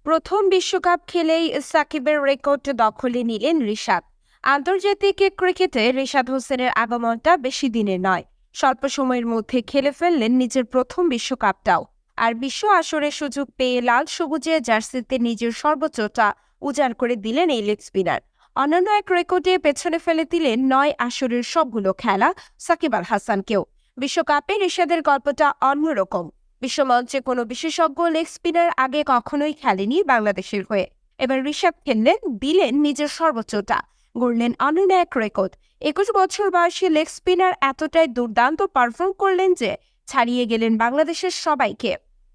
প্রথম বিশ্বকাপ খেলেই সাকিবের রেকর্ড দখলে নিলেন রিশাদ। আন্তর্জাতিক ক্রিকেটে রিশাদ হোসেনের আগমনটা বেশি দিনের নয়, স্বল্প সময়ের মধ্যে খেলে ফেললেন নিজের প্রথম বিশ্বকাপটাও। আর বিশ্ব আসরে সুযোগ পেয়ে লাল সবুজে জার্সিতে নিজের সর্বোচ্চটা উজাড় করে দিলেন এই লেগ স্পিনার। অন্যান্য এক রেকর্ডে পেছনে ফেলে দিলেন ৯ আসরের সবগুলো খেলা সাকিব আল হাসানকেও। বিশ্বকাপে রিশাদের গল্পটা অন্যরকম। বিশ্বমঞ্চে কোনো বিশেষজ্ঞ লেগ স্পিনার আগে কখনোই খেলেনি বাংলাদেশের হয়ে। এবার ঋষভ খেললেন, দিলেন নিজের সর্বোচ্চটা, গড়লেন অনন্য এক রেকর্ড। ২১ বছর বয়সী লেগ স্পিনার এতটাই দুর্দান্ত পারফর্ম করলেন যে ছাড়িয়ে গেলেন বাংলাদেশের সবাইকে।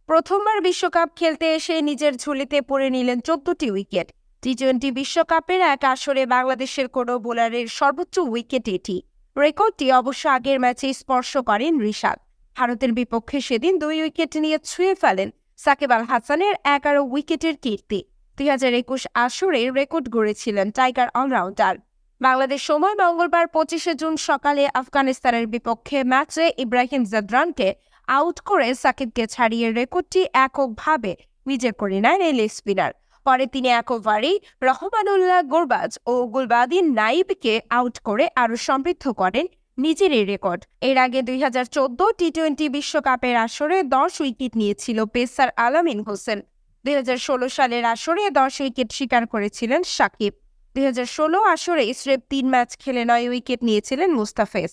প্রথমবার বিশ্বকাপ খেলতে এসে নিজের ঝুলিতে পড়ে নিলেন ১৪টি উইকেট। টি-২০ বিশ্বকাপের এক আসরে বাংলাদেশের কোনো বোলারের সর্বোচ্চ উইকেট এটি। রেকর্ডটি অবশ্য আগের ম্যাচে স্পর্শ করেন ঋষাদ। ভারতের বিপক্ষে সেদিন ২ উইকেট নিয়ে ছুঁয়ে ফেলেন সাকিব আল হাসানের ১১ উইকেটের কীর্তি। ২০২১ আসরে রেকর্ড গড়েছিলেন টাইগার অলরাউন্ডার। বাংলাদেশ সময় মঙ্গলবার ২৫ জুন সকালে আফগানিস্তানের বিপক্ষে ম্যাচে ইব্রাহিম জাদরানকে আউট করে সাকিবকে ছাড়িয়ে রেকর্ডটি এককভাবে নিজের করে নেন এই লেগ স্পিনার। পরে তিনি এক ওভারেই রহমানুল্লাহ গুরবাজ ও গুলবাদিন নাইবকে আউট করে আরও সমৃদ্ধ করেন নিজের এই রেকর্ড। এর আগে ২০১৪ টি-২০ বিশ্বকাপের আসরে ১০ উইকেট নিয়েছিল পেসার আলামিন হোসেন। ২০১৬ সালের আসরে ১০ উইকেট শিকার করেছিলেন সাকিব। ২০১৬ আসরে স্রেফ ৩ ম্যাচ খেলে ৯ উইকেট নিয়েছিলেন মুস্তাফিজ।